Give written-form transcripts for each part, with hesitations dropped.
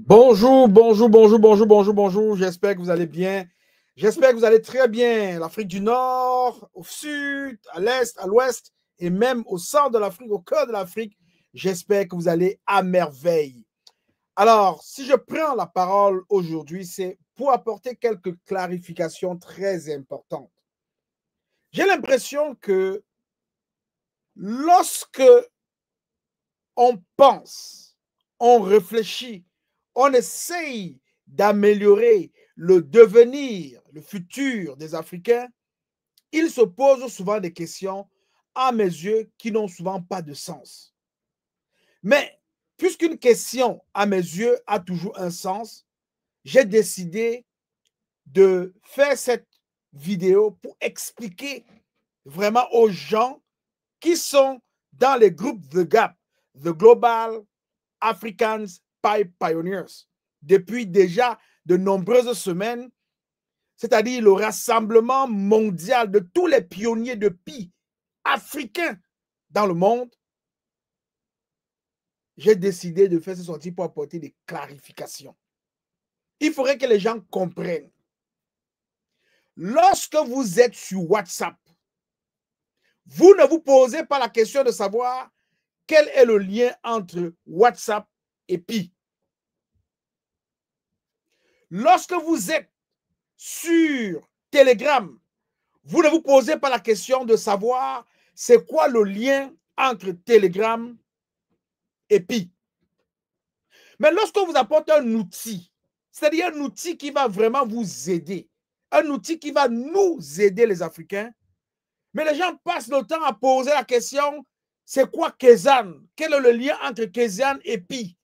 Bonjour, bonjour, bonjour, bonjour, bonjour, bonjour. J'espère que vous allez bien. J'espère que vous allez très bien. L'Afrique du Nord, au sud, à l'est, à l'ouest et même au centre de l'Afrique, au cœur de l'Afrique. J'espère que vous allez à merveille. Alors, si je prends la parole aujourd'hui, c'est pour apporter quelques clarifications très importantes. J'ai l'impression que lorsque on pense, on réfléchit, on essaye d'améliorer le devenir, le futur des Africains, il se pose souvent des questions, à mes yeux, qui n'ont souvent pas de sens. Mais puisqu'une question, à mes yeux, a toujours un sens, j'ai décidé de faire cette vidéo pour expliquer vraiment aux gens qui sont dans les groupes The Gap, The Global Africans Pipe Pioneers, depuis déjà de nombreuses semaines, c'est-à-dire le rassemblement mondial de tous les pionniers de pie africains dans le monde. J'ai décidé de faire ce sortie pour apporter des clarifications. Il faudrait que les gens comprennent. Lorsque vous êtes sur WhatsApp, vous ne vous posez pas la question de savoir quel est le lien entre WhatsApp et Pi. Lorsque vous êtes sur Telegram, vous ne vous posez pas la question de savoir c'est quoi le lien entre Telegram et Pi. Mais lorsque vous apporte un outil, c'est-à-dire un outil qui va vraiment vous aider, un outil qui va nous aider les Africains, mais les gens passent le temps à poser la question, c'est quoi Kezan? Quel est le lien entre Kezan et Pi?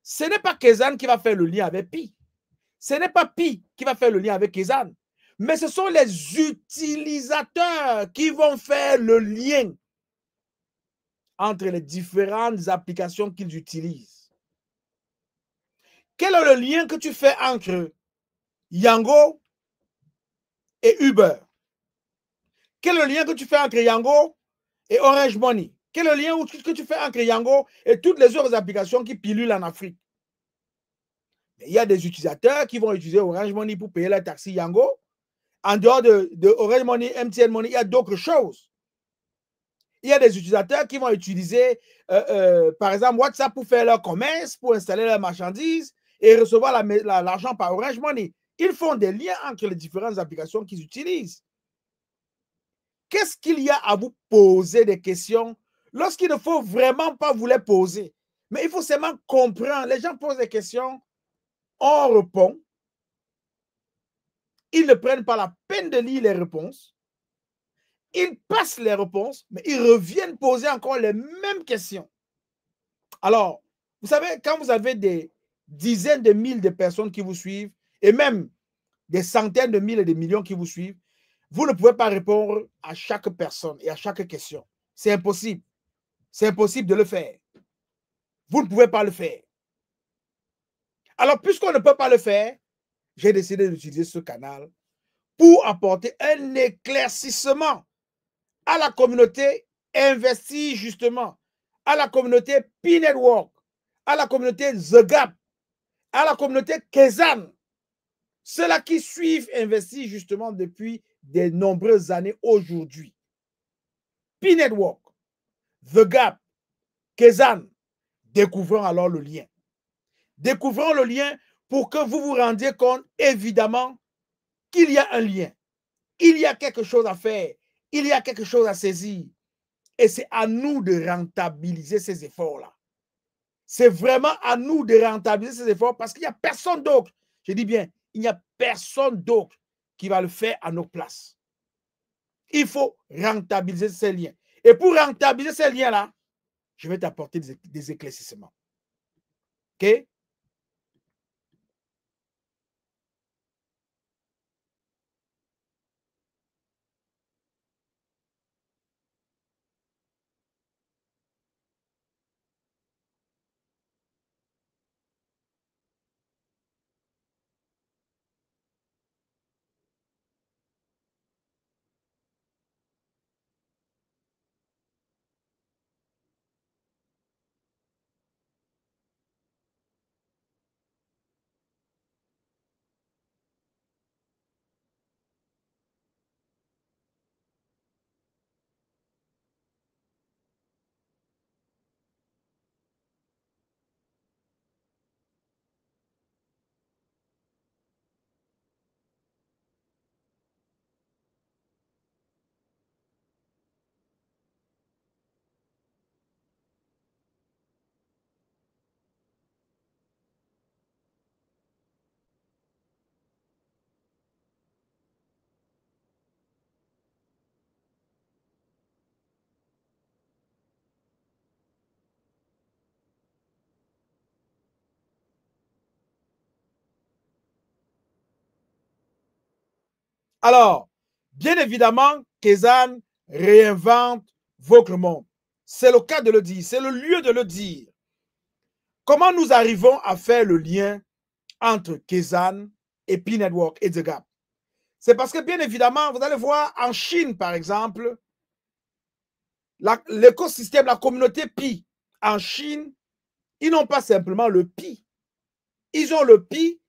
Ce n'est pas Kezan qui va faire le lien avec Pi. Ce n'est pas Pi qui va faire le lien avec Kezan. Mais ce sont les utilisateurs qui vont faire le lien entre les différentes applications qu'ils utilisent. Quel est le lien que tu fais entre Yango et Uber? Quel est le lien que tu fais entre Yango et Orange Money? Quel est le lien que tu fais entre Yango et toutes les autres applications qui pilulent en Afrique? Il y a des utilisateurs qui vont utiliser Orange Money pour payer leur taxi Yango. En dehors de Orange Money, MTN Money, il y a d'autres choses. Il y a des utilisateurs qui vont utiliser, par exemple, WhatsApp pour faire leur commerce, pour installer leurs marchandises et recevoir l'argent par Orange Money. Ils font des liens entre les différentes applications qu'ils utilisent. Qu'est-ce qu'il y a à vous poser des questions lorsqu'il ne faut vraiment pas vous les poser? Mais il faut seulement comprendre. Les gens posent des questions, on répond. Ils ne prennent pas la peine de lire les réponses. Ils passent les réponses, mais ils reviennent poser encore les mêmes questions. Alors, vous savez, quand vous avez des dizaines de milliers de personnes qui vous suivent, et même des centaines de milliers et des millions qui vous suivent, vous ne pouvez pas répondre à chaque personne et à chaque question. C'est impossible. C'est impossible de le faire. Vous ne pouvez pas le faire. Alors, puisqu'on ne peut pas le faire, j'ai décidé d'utiliser ce canal pour apporter un éclaircissement à la communauté investie justement, à la communauté P-Network, à la communauté The Gap, à la communauté Kezan, ceux-là qui suivent investis justement depuis de nombreuses années aujourd'hui. P-Network, The Gap, Kezan, découvrons alors le lien. Découvrons le lien pour que vous vous rendiez compte, évidemment, qu'il y a un lien. Il y a quelque chose à faire. Il y a quelque chose à saisir. Et c'est à nous de rentabiliser ces efforts-là. C'est vraiment à nous de rentabiliser ces efforts parce qu'il n'y a personne d'autre. Je dis bien, il n'y a personne d'autre qui va le faire à nos places. Il faut rentabiliser ces liens. Et pour rentabiliser ces liens-là, je vais t'apporter des éclaircissements. OK? Alors, bien évidemment, Kezan réinvente votre monde. C'est le cas de le dire, c'est le lieu de le dire. Comment nous arrivons à faire le lien entre Kezan et P-Network et The Gap? C'est parce que, bien évidemment, vous allez voir, en Chine, par exemple, l'écosystème, la communauté Pi, en Chine, ils n'ont pas simplement le Pi. Ils ont le Pi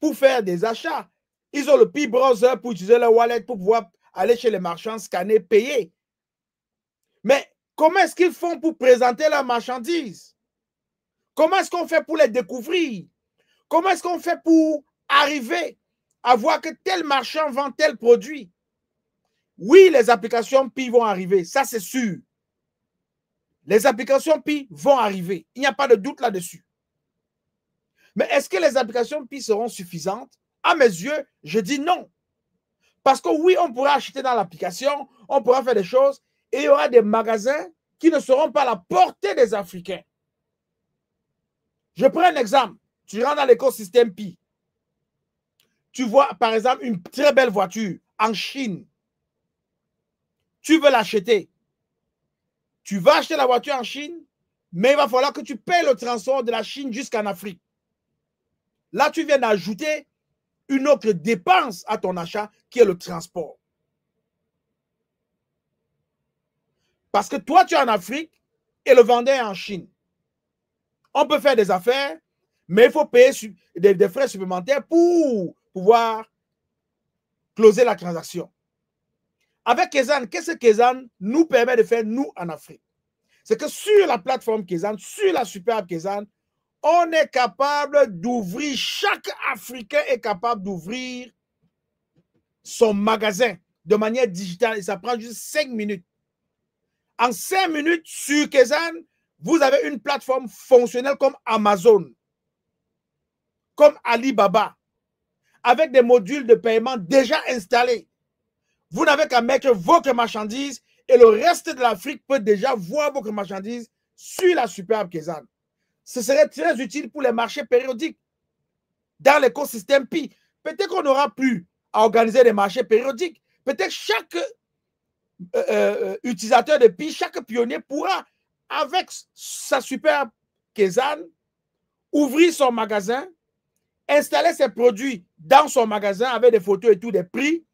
pour faire des achats. Ils ont le Pi browser pour utiliser leur wallet, pour pouvoir aller chez les marchands, scanner, payer. Mais comment est-ce qu'ils font pour présenter leurs marchandises? Comment est-ce qu'on fait pour les découvrir? Comment est-ce qu'on fait pour arriver à voir que tel marchand vend tel produit? Oui, les applications Pi vont arriver, ça c'est sûr. Les applications Pi vont arriver. Il n'y a pas de doute là-dessus. Mais est-ce que les applications Pi seront suffisantes? À mes yeux, je dis non. Parce que oui, on pourra acheter dans l'application, on pourra faire des choses, et il y aura des magasins qui ne seront pas à la portée des Africains. Je prends un exemple. Tu rentres dans l'écosystème Pi. Tu vois, par exemple, une très belle voiture en Chine. Tu veux l'acheter. Tu vas acheter la voiture en Chine, mais il va falloir que tu payes le transport de la Chine jusqu'en Afrique. Là, tu viens d'ajouter une autre dépense à ton achat qui est le transport. Parce que toi, tu es en Afrique et le vendeur est en Chine. On peut faire des affaires, mais il faut payer des frais supplémentaires pour pouvoir closer la transaction. Avec Kezan, qu'est-ce que Kezan nous permet de faire, nous, en Afrique? C'est que sur la plateforme Kezan, sur la super app Kezan, on est capable d'ouvrir, chaque Africain est capable d'ouvrir son magasin de manière digitale et ça prend juste 5 minutes. En 5 minutes, sur Kezan, vous avez une plateforme fonctionnelle comme Amazon, comme Alibaba, avec des modules de paiement déjà installés. Vous n'avez qu'à mettre votre marchandise et le reste de l'Afrique peut déjà voir votre marchandise sur la super app Kezan. Ce serait très utile pour les marchés périodiques dans l'écosystème Pi. Peut-être qu'on n'aura plus à organiser des marchés périodiques. Peut-être chaque utilisateur de Pi, chaque pionnier pourra, avec sa super Kezan, ouvrir son magasin, installer ses produits dans son magasin avec des photos et tout, des prix.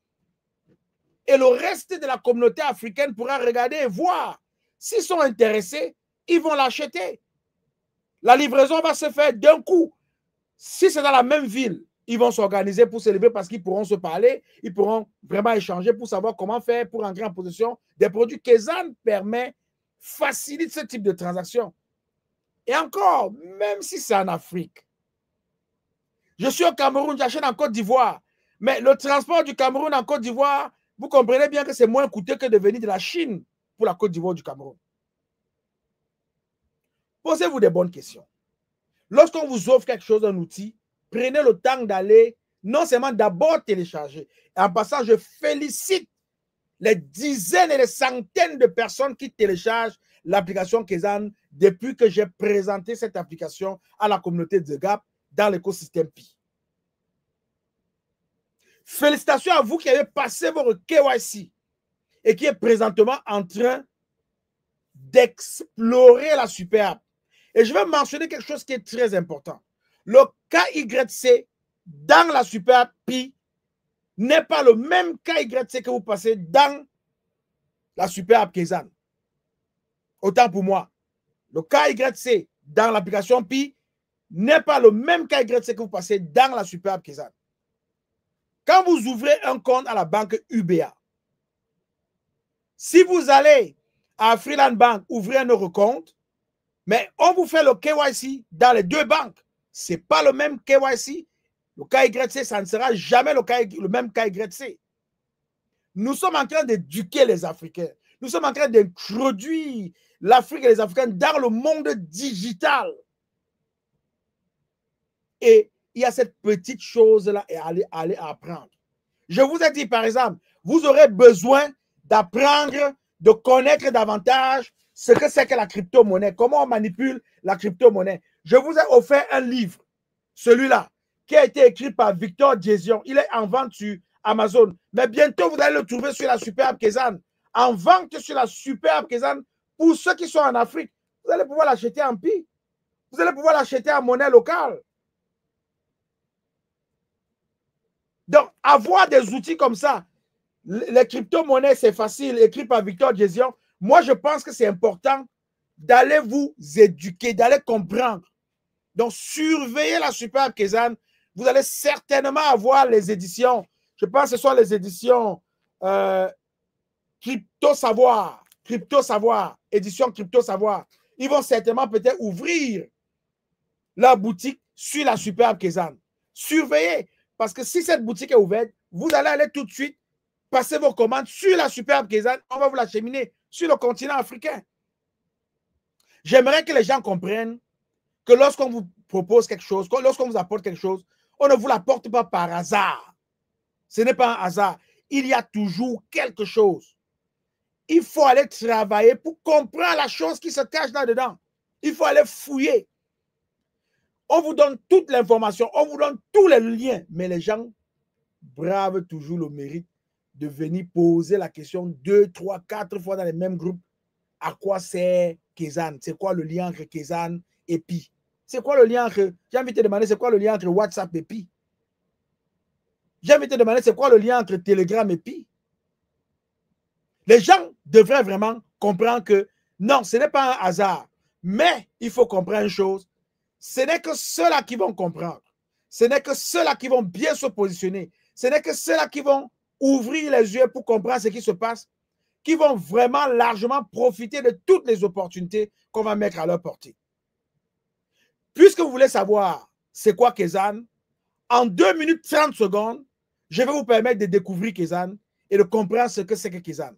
Et le reste de la communauté africaine pourra regarder et voir. S'ils sont intéressés, ils vont l'acheter. La livraison va se faire d'un coup. Si c'est dans la même ville, ils vont s'organiser pour célébrer parce qu'ils pourront se parler, ils pourront vraiment échanger pour savoir comment faire pour entrer en possession des produits. Kezan permet, facilite ce type de transaction. Et encore, même si c'est en Afrique, je suis au Cameroun, j'achète en Côte d'Ivoire, mais le transport du Cameroun en Côte d'Ivoire, vous comprenez bien que c'est moins coûteux que de venir de la Chine pour la Côte d'Ivoire du Cameroun. Posez-vous des bonnes questions. Lorsqu'on vous offre quelque chose, un outil, prenez le temps d'aller, non seulement d'abord télécharger. Et en passant, je félicite les dizaines et les centaines de personnes qui téléchargent l'application Kezan depuis que j'ai présenté cette application à la communauté de Gap dans l'écosystème Pi. Félicitations à vous qui avez passé votre KYC et qui est présentement en train d'explorer la super app. Et je vais mentionner quelque chose qui est très important. Le KYC dans la super app Pi n'est pas le même KYC que vous passez dans la super app Kezan. Autant pour moi. Le KYC dans l'application Pi n'est pas le même KYC que vous passez dans la super app Kezan. Quand vous ouvrez un compte à la banque UBA, si vous allez à Freeland Bank ouvrir un autre compte, mais on vous fait le KYC dans les deux banques, ce n'est pas le même KYC. Le KYC, ça ne sera jamais le même KYC. Nous sommes en train d'éduquer les Africains. Nous sommes en train d'introduire l'Afrique et les Africains dans le monde digital. Et il y a cette petite chose-là et aller apprendre. Je vous ai dit, par exemple, vous aurez besoin d'apprendre, de connaître davantage ce que c'est que la crypto-monnaie, comment on manipule la crypto-monnaie. Je vous ai offert un livre, celui-là, qui a été écrit par Victor Djezion. Il est en vente sur Amazon. Mais bientôt, vous allez le trouver sur la super app Kezan. En vente sur la super app Kezan. Pour ceux qui sont en Afrique, vous allez pouvoir l'acheter en pi. Vous allez pouvoir l'acheter en monnaie locale. Donc, avoir des outils comme ça, les crypto-monnaies, c'est facile, écrit par Victor Gézion. Moi, je pense que c'est important d'aller vous éduquer, d'aller comprendre. Donc, surveillez la super app Kezan. Vous allez certainement avoir les éditions. Je pense que ce sont les éditions Crypto Savoir, édition Crypto Savoir. Ils vont certainement peut-être ouvrir leur boutique sur la super app Kezan. Surveillez, parce que si cette boutique est ouverte, vous allez aller tout de suite passer vos commandes sur la super app Kezan. On va vous l'acheminer sur le continent africain. J'aimerais que les gens comprennent que lorsqu'on vous propose quelque chose, lorsqu'on vous apporte quelque chose, on ne vous l'apporte pas par hasard. Ce n'est pas un hasard. Il y a toujours quelque chose. Il faut aller travailler pour comprendre la chose qui se cache là-dedans. Il faut aller fouiller. On vous donne toute l'information, on vous donne tous les liens, mais les gens bravent toujours le mérite de venir poser la question 2, 3, 4 fois dans les mêmes groupes. À quoi c'est Kezan? C'est quoi le lien entre Kezan et Pi? C'est quoi le lien entre... J'ai envie de te demander, c'est quoi le lien entre WhatsApp et Pi? J'ai envie de te demander, c'est quoi le lien entre Telegram et Pi? Les gens devraient vraiment comprendre que non, ce n'est pas un hasard. Mais il faut comprendre une chose. Ce n'est que ceux-là qui vont comprendre. Ce n'est que ceux-là qui vont bien se positionner. Ce n'est que ceux-là qui vont ouvrir les yeux pour comprendre ce qui se passe, qui vont vraiment largement profiter de toutes les opportunités qu'on va mettre à leur portée. Puisque vous voulez savoir c'est quoi Kezan, en 2 minutes 30 secondes, je vais vous permettre de découvrir Kezan et de comprendre ce que c'est que Kezan.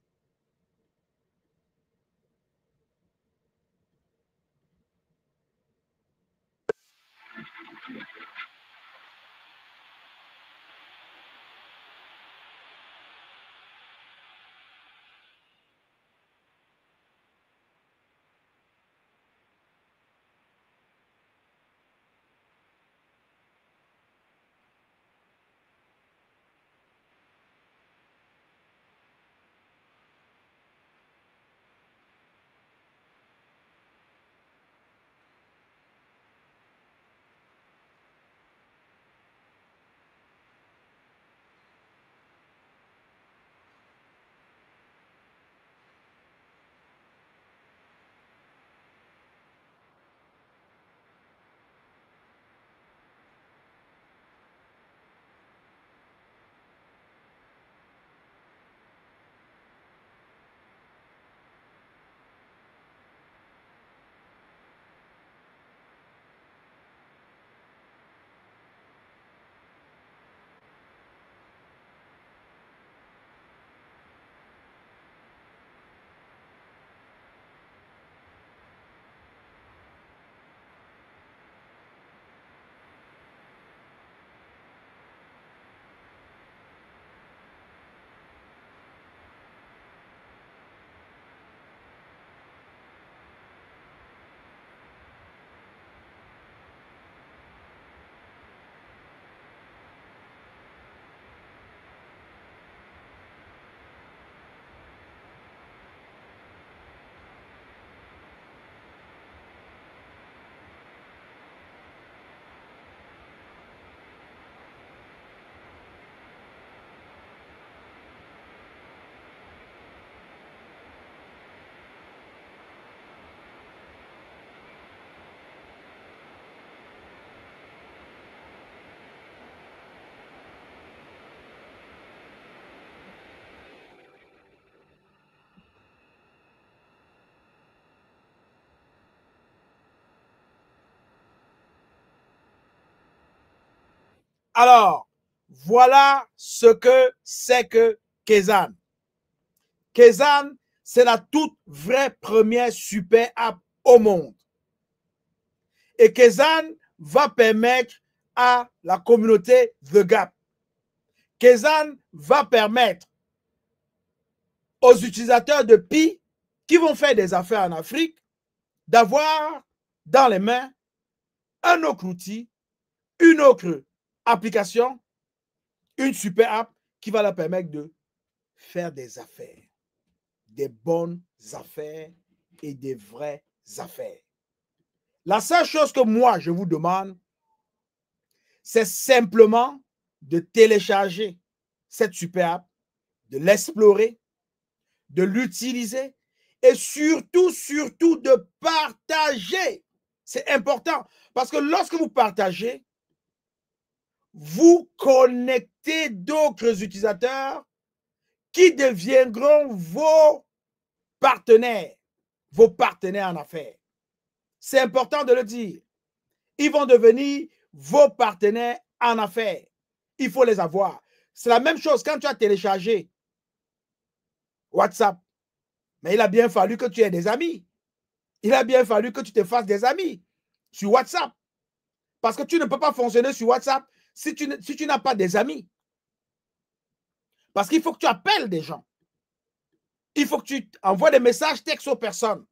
Alors, voilà ce que c'est que Kezan. Kezan, c'est la toute vraie première super app au monde. Et Kezan va permettre à la communauté The Gap. Kezan va permettre aux utilisateurs de Pi qui vont faire des affaires en Afrique d'avoir dans les mains un autre outil, une autre application, une super app qui va leur permettre de faire des affaires, des bonnes affaires et des vraies affaires. La seule chose que moi, je vous demande, c'est simplement de télécharger cette super app, de l'explorer, de l'utiliser et surtout, surtout de partager. C'est important parce que lorsque vous partagez, vous connectez d'autres utilisateurs qui deviendront vos partenaires en affaires. C'est important de le dire. Ils vont devenir vos partenaires en affaires. Il faut les avoir. C'est la même chose quand tu as téléchargé WhatsApp. Mais il a bien fallu que tu aies des amis. Il a bien fallu que tu te fasses des amis sur WhatsApp. Parce que tu ne peux pas fonctionner sur WhatsApp si tu n'as pas des amis. Parce qu'il faut que tu appelles des gens. Il faut que tu envoies des messages textes aux personnes.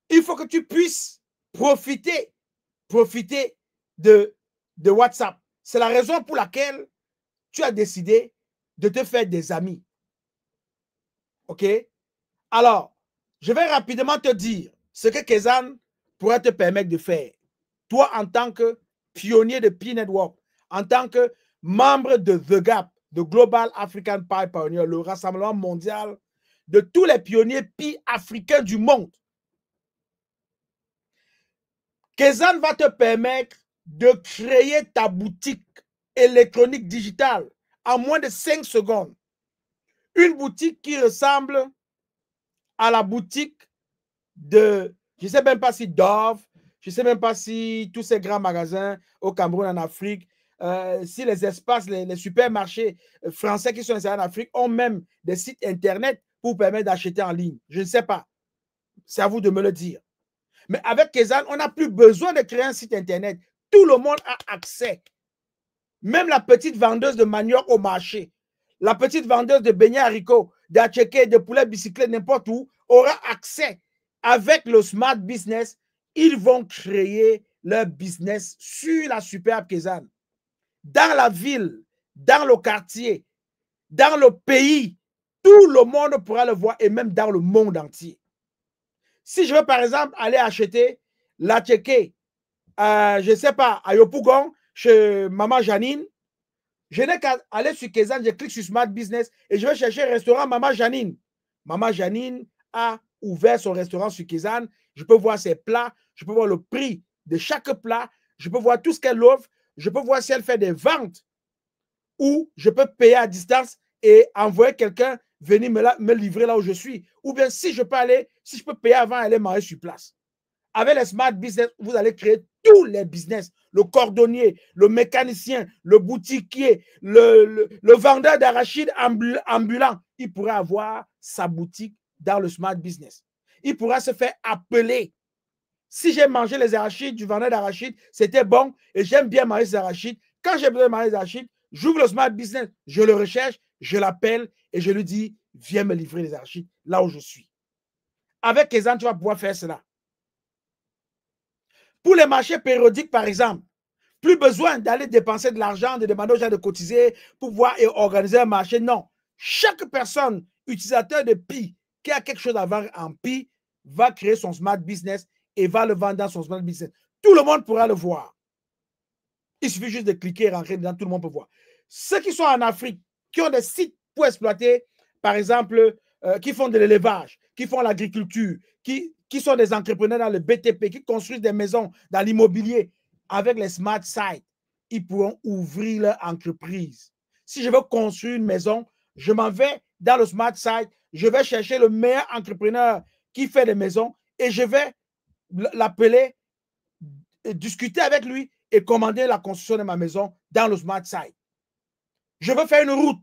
Il faut que tu puisses profiter de WhatsApp. C'est la raison pour laquelle tu as décidé de te faire des amis. OK? Alors, je vais rapidement te dire ce que Kezan pourrait te permettre de faire. Toi, en tant que pionnier de Pi Network, en tant que membre de The Gap, de Global African Pi Pioneer, le rassemblement mondial de tous les pionniers Pi africains du monde. Kezan va te permettre de créer ta boutique électronique digitale en moins de 5 secondes. Une boutique qui ressemble à la boutique de, je ne sais même pas si Dove, je ne sais même pas si tous ces grands magasins au Cameroun, en Afrique, si les espaces, les supermarchés français qui sont installés en Afrique ont même des sites Internet pour permettre d'acheter en ligne. Je ne sais pas. C'est à vous de me le dire. Mais avec Kezan, on n'a plus besoin de créer un site Internet. Tout le monde a accès. Même la petite vendeuse de manioc au marché, la petite vendeuse de beignets haricots, d'atcheke, de poulet bicyclette, n'importe où, aura accès. Avec le Smart Business, ils vont créer leur business sur la super app Kezan. Dans la ville, dans le quartier, dans le pays, tout le monde pourra le voir et même dans le monde entier. Si je veux par exemple aller acheter l'atcheke, je ne sais pas, à Yopougon, chez Maman Janine, je n'ai qu'à aller sur Kezan, je clique sur Smart Business et je vais chercher un restaurant Maman Janine. Maman Janine a ouvert son restaurant sur Kezan. Je peux voir ses plats, je peux voir le prix de chaque plat, je peux voir tout ce qu'elle offre, je peux voir si elle fait des ventes ou je peux payer à distance et envoyer quelqu'un venir me livrer là où je suis. Ou bien si je peux payer avant aller manger sur place. Avec les Smart Business, vous allez créer tous les business. Le cordonnier, le mécanicien, le boutiquier, le vendeur d'arachides ambulant. Il pourrait avoir sa boutique dans le Smart Business. Il pourra se faire appeler. Si j'ai mangé les arachides du vendeur d'arachides, c'était bon et j'aime bien manger ces arachides. Quand j'ai besoin de manger les arachides, j'ouvre le Smart Business, je le recherche, je l'appelle et je lui dis, viens me livrer les arachides là où je suis. Avec Kezan, tu vas pouvoir faire cela. Pour les marchés périodiques, par exemple, plus besoin d'aller dépenser de l'argent, de demander aux gens de cotiser pour pouvoir organiser un marché. Non. Chaque personne utilisateur de Pi qui a quelque chose à vendre en Pi va créer son Smart Business et va le vendre dans son Smart Business. Tout le monde pourra le voir. Il suffit juste de cliquer et rentrer dedans, tout le monde peut voir. Ceux qui sont en Afrique, qui ont des sites pour exploiter, par exemple, qui font de l'élevage, qui font l'agriculture, qui sont des entrepreneurs dans le BTP, qui construisent des maisons dans l'immobilier, avec les Smart Sites, ils pourront ouvrir leur entreprise. Si je veux construire une maison, je m'en vais dans le Smart Site, je vais chercher le meilleur entrepreneur qui fait des maisons et je vais l'appeler, discuter avec lui et commander la construction de ma maison dans le Smart Site. Je veux faire une route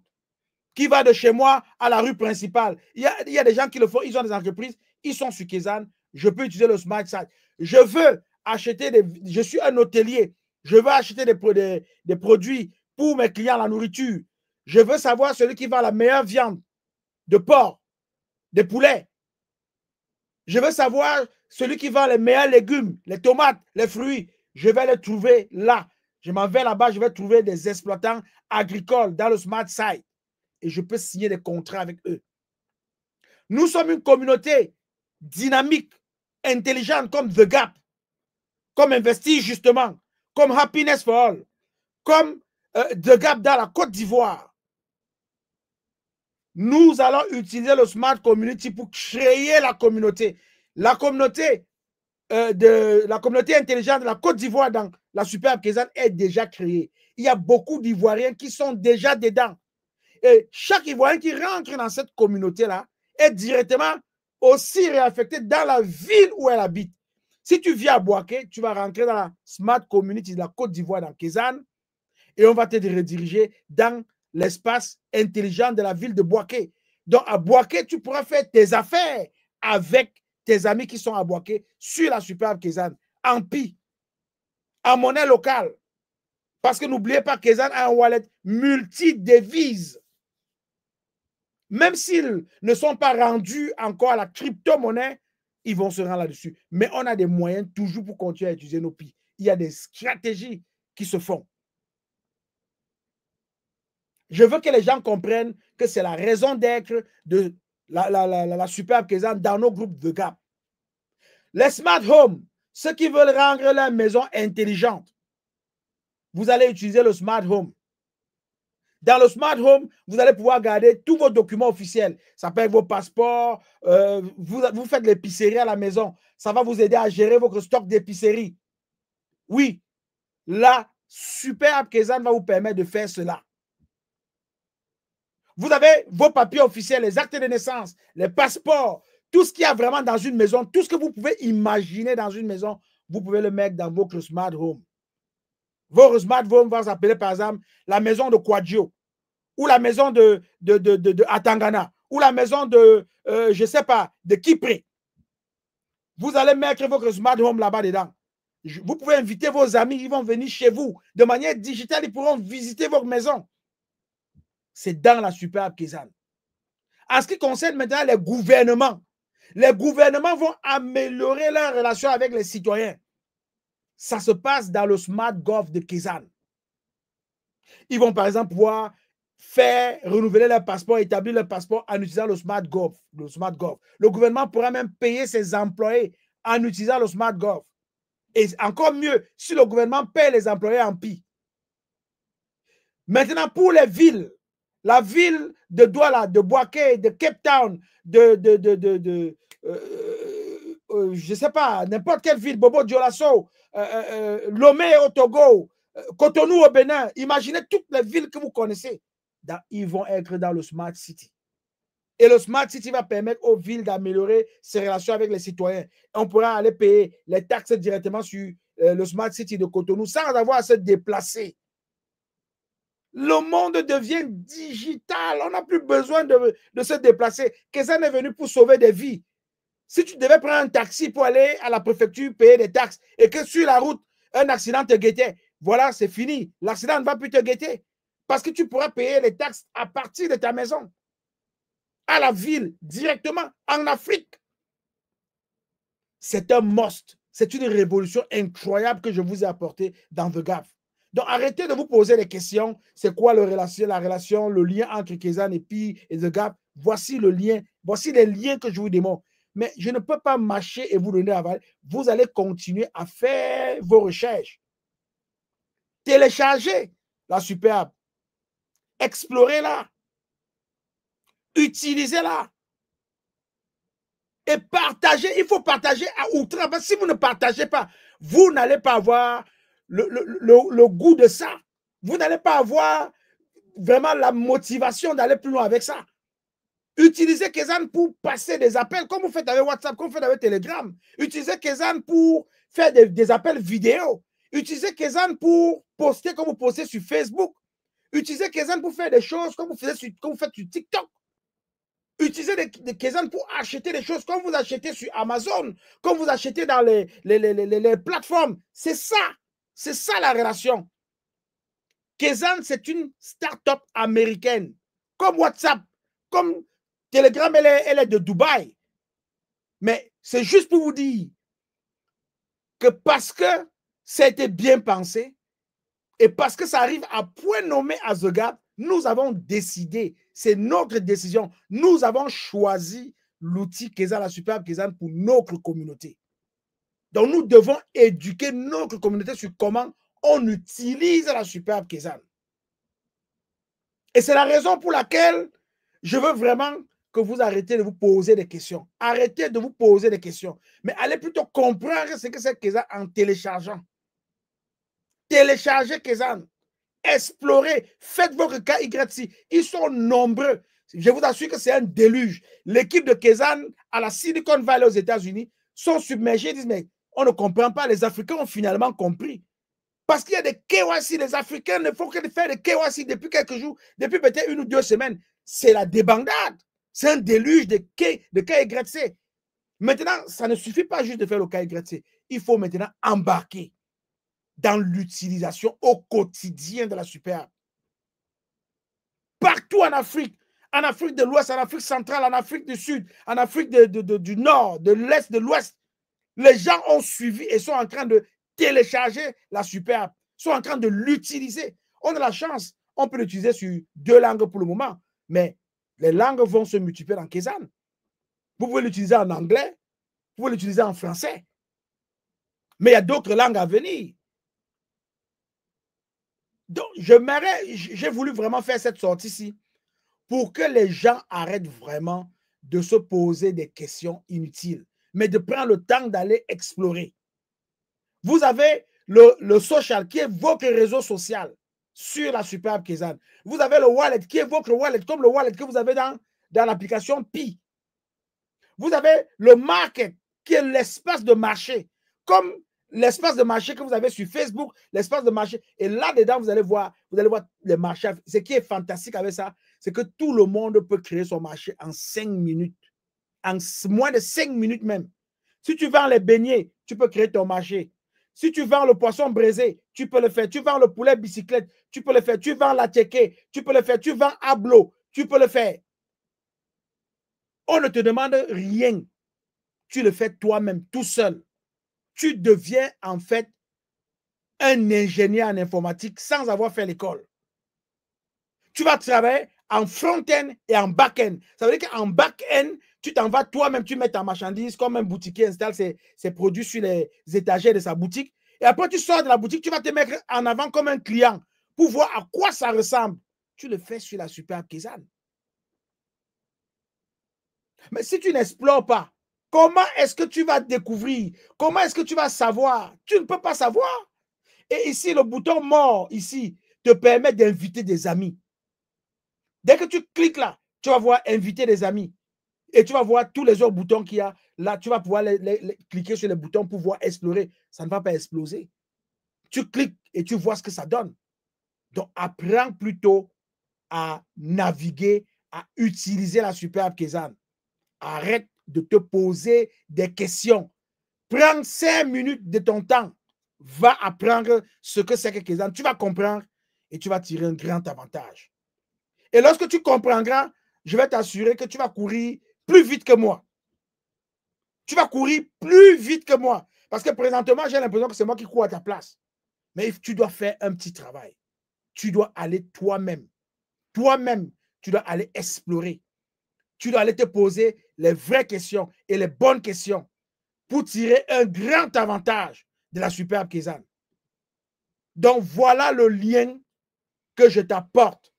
qui va de chez moi à la rue principale. Il y a des gens qui le font, ils ont des entreprises, ils sont sur Kezan, je peux utiliser le Smart Site. Je veux acheter je suis un hôtelier, je veux acheter des produits pour mes clients, la nourriture. Je veux savoir celui qui vend la meilleure viande de porc, de poulet. Je veux savoir celui qui vend les meilleurs légumes, les tomates, les fruits. Je vais les trouver là. Je m'en vais là-bas, je vais trouver des exploitants agricoles dans le Smart Site. et je peux signer des contrats avec eux. Nous sommes une communauté dynamique, intelligente comme The Gap, comme Investir justement, comme Happiness for All, comme The Gap dans la Côte d'Ivoire. Nous allons utiliser le Smart Community pour créer la communauté. La communauté intelligente de la Côte d'Ivoire dans la Superbe Kézanne est déjà créée. Il y a beaucoup d'Ivoiriens qui sont déjà dedans. Et chaque Ivoirien qui rentre dans cette communauté-là est directement aussi réaffecté dans la ville où elle habite. Si tu viens à Bouaké, tu vas rentrer dans la Smart Community de la Côte d'Ivoire dans Kézanne et on va te rediriger dans l'espace intelligent de la ville de Bouaké. Donc, à Bouaké, tu pourras faire tes affaires avec tes amis qui sont à Bouaké sur la Superbe Kézanne, en pi, en monnaie locale. Parce que n'oubliez pas, Kézanne a un wallet multi-devises. Même s'ils ne sont pas rendus encore à la crypto-monnaie, ils vont se rendre là-dessus. Mais on a des moyens toujours pour continuer à utiliser nos pi. Il y a des stratégies qui se font. Je veux que les gens comprennent que c'est la raison d'être de la Superbe Kézanne dans nos groupes de Gap. Les smart homes, ceux qui veulent rendre leur maison intelligente, vous allez utiliser le smart home. Dans le smart home, vous allez pouvoir garder tous vos documents officiels. Ça peut être vos passeports, vous faites l'épicerie à la maison. Ça va vous aider à gérer votre stock d'épicerie. Oui, la Superbe Kézanne va vous permettre de faire cela. Vous avez vos papiers officiels, les actes de naissance, les passeports, tout ce qu'il y a vraiment dans une maison, tout ce que vous pouvez imaginer dans une maison, vous pouvez le mettre dans votre smart home. Votre smart home va s'appeler par exemple la maison de Kwadjo, ou la maison de Atangana, ou la maison de, je ne sais pas, de Kipré. Vous allez mettre votre smart home là-bas dedans. Vous pouvez inviter vos amis, ils vont venir chez vous. De manière digitale, ils pourront visiter votre maison. C'est dans la Superbe Kézanne. En ce qui concerne maintenant les gouvernements vont améliorer leur relation avec les citoyens. Ça se passe dans le Smart Gov de Kézanne. Ils vont par exemple pouvoir faire renouveler leur passeport, établir leur passeport en utilisant le Smart Gov. Le gouvernement pourra même payer ses employés en utilisant le Smart Gov. Et encore mieux, si le gouvernement paye les employés en pi. Maintenant, pour les villes, la ville de Douala, de Bouaké, de Cape Town, je ne sais pas, n'importe quelle ville, Bobo Dioulasso, Lomé au Togo, Cotonou au Bénin, imaginez toutes les villes que vous connaissez, ils vont être dans le Smart City. Et le Smart City va permettre aux villes d'améliorer ses relations avec les citoyens. On pourra aller payer les taxes directement sur le Smart City de Cotonou sans avoir à se déplacer. Le monde devient digital. On n'a plus besoin de se déplacer. Kézanne est venu pour sauver des vies. Si tu devais prendre un taxi pour aller à la préfecture, payer des taxes, et que sur la route, un accident te guettait, voilà, c'est fini. L'accident ne va plus te guetter. Parce que tu pourras payer les taxes à partir de ta maison. À la ville, directement, en Afrique. C'est un must. C'est une révolution incroyable que je vous ai apportée dans The Gap. Donc, arrêtez de vous poser des questions. C'est quoi la relation, le lien entre Kézanne et Pi et The Gap? Voici le lien. Voici les liens que je vous démontre. Mais je ne peux pas mâcher et vous donner aval. Vous allez continuer à faire vos recherches. Téléchargez la Superbe. Explorez-la. Utilisez-la. Et partagez. Il faut partager à outrance. Si vous ne partagez pas, vous n'allez pas avoir le goût de ça. Vous n'allez pas avoir vraiment la motivation d'aller plus loin avec ça. Utilisez Kézanne pour passer des appels, comme vous faites avec WhatsApp, comme vous faites avec Telegram. Utilisez Kézanne pour faire des appels vidéo. Utilisez Kézanne pour poster comme vous postez sur Facebook. Utilisez Kézanne pour faire des choses comme vous faites sur TikTok. Utilisez Kézanne pour acheter des choses comme vous achetez sur Amazon, comme vous achetez dans les plateformes. C'est ça. C'est ça la relation. Kézanne, c'est une start-up américaine. Comme WhatsApp, comme Telegram, elle est de Dubaï. Mais c'est juste pour vous dire que parce que ça a été bien pensé et parce que ça arrive à point nommé à The Gap, Nous avons décidé, c'est notre décision. Nous avons choisi l'outil Kezan, la superbe Kezan pour notre communauté. Donc, nous devons éduquer notre communauté sur comment on utilise la superbe Kezan. Et c'est la raison pour laquelle je veux vraiment que vous arrêtez de vous poser des questions. Arrêtez de vous poser des questions. Mais allez plutôt comprendre ce que c'est Kezan en téléchargeant. Téléchargez Kezan. Explorez. Faites votre KYC. Ils sont nombreux. Je vous assure que c'est un déluge. L'équipe de Kezan à la Silicon Valley aux États-Unis sont submergés. Ils disent, mais on ne comprend pas. Les Africains ont finalement compris. Parce qu'il y a des KYC. Les Africains ne font que faire des KYC depuis quelques jours, depuis peut-être 1 ou 2 semaines. C'est la débandade. C'est un déluge de KYC. Maintenant, ça ne suffit pas juste de faire le KYC. Il faut maintenant embarquer dans l'utilisation au quotidien de la superbe. Partout en Afrique de l'Ouest, en Afrique centrale, en Afrique du Sud, en Afrique du Nord, de l'Est, de l'Ouest, les gens ont suivi et sont en train de télécharger la superbe, sont en train de l'utiliser. On a la chance, on peut l'utiliser sur 2 langues pour le moment, mais les langues vont se multiplier en Kezan. Vous pouvez l'utiliser en anglais, vous pouvez l'utiliser en français, mais il y a d'autres langues à venir. Donc, j'ai voulu vraiment faire cette sortie-ci pour que les gens arrêtent vraiment de se poser des questions inutiles, mais de prendre le temps d'aller explorer. Vous avez le social qui est votre réseau social sur la superbe Kezan. Vous avez le wallet qui est votre wallet, comme le wallet que vous avez dans l'application Pi. Vous avez le market qui est l'espace de marché, comme l'espace de marché que vous avez sur Facebook, l'espace de marché. Et là-dedans, vous allez voir les marchés. Ce qui est fantastique avec ça, c'est que tout le monde peut créer son marché en 5 minutes. En moins de 5 minutes même. Si tu vends les beignets, tu peux créer ton marché. Si tu vends le poisson braisé, tu peux le faire. Tu vends le poulet bicyclette, tu peux le faire. Tu vends la tchéké, tu peux le faire. Tu vends Ablo, tu peux le faire. On ne te demande rien. Tu le fais toi-même, tout seul. Tu deviens en fait un ingénieur en informatique sans avoir fait l'école. Tu vas travailler en front-end et en back-end. Ça veut dire qu'en back-end, tu t'en vas toi-même, tu mets ta marchandise comme un boutiquier installe ses produits sur les étagères de sa boutique. Et après, tu sors de la boutique, tu vas te mettre en avant comme un client pour voir à quoi ça ressemble. Tu le fais sur la superbe Kezan. Mais si tu n'explores pas, comment est-ce que tu vas découvrir? Comment est-ce que tu vas savoir? Tu ne peux pas savoir. Et ici, le bouton mort, ici, te permet d'inviter des amis. Dès que tu cliques là, tu vas voir inviter des amis. Et tu vas voir tous les autres boutons qu'il y a. Là, tu vas pouvoir cliquer sur les boutons pour pouvoir explorer. Ça ne va pas exploser. Tu cliques et tu vois ce que ça donne. Donc, apprends plutôt à naviguer, à utiliser la superbe Kezan. Arrête de te poser des questions. Prends 5 minutes de ton temps. Va apprendre ce que c'est que Kezan. Tu vas comprendre et tu vas tirer un grand avantage. Et lorsque tu comprendras, je vais t'assurer que tu vas courir plus vite que moi. Tu vas courir plus vite que moi. Parce que présentement, j'ai l'impression que c'est moi qui cours à ta place. Mais tu dois faire un petit travail. Tu dois aller toi-même. Toi-même, tu dois aller explorer. Tu dois aller te poser les vraies questions et les bonnes questions pour tirer un grand avantage de la superbe Kezan. Donc, voilà le lien que je t'apporte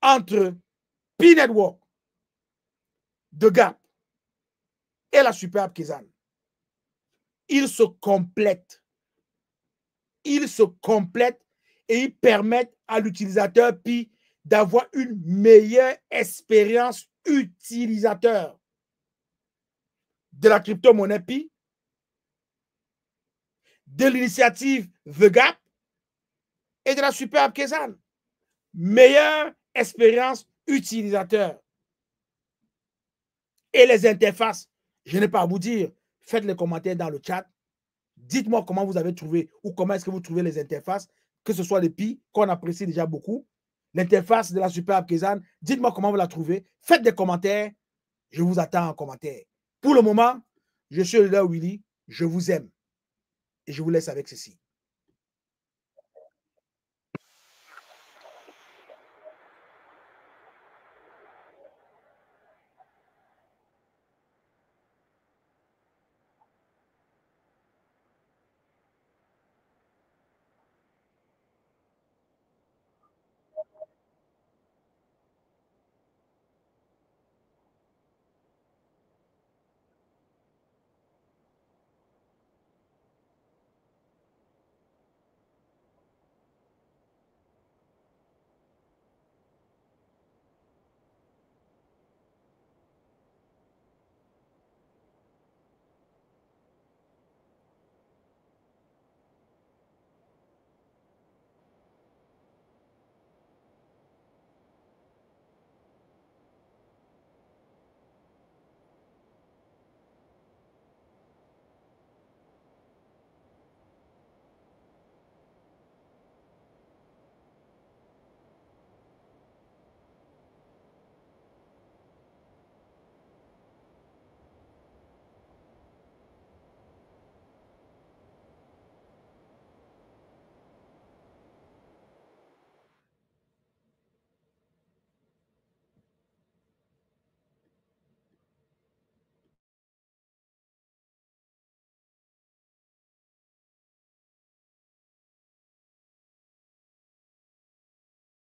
entre Pi Network, The Gap et la superbe Kezan. Ils se complètent. Ils se complètent et ils permettent à l'utilisateur Pi d'avoir une meilleure expérience utilisateur de la crypto-monnaie Pi, de l'initiative The Gap et de la superbe Kezan. Meilleure expérience utilisateur. Et les interfaces, je n'ai pas à vous dire, faites les commentaires dans le chat. Dites-moi comment vous avez trouvé ou comment est-ce que vous trouvez les interfaces, que ce soit les Pi, qu'on apprécie déjà beaucoup. L'interface de la superbe Kezan, dites-moi comment vous la trouvez. Faites des commentaires. Je vous attends en commentaire. Pour le moment, je suis le leader Willy. Je vous aime. Et je vous laisse avec ceci.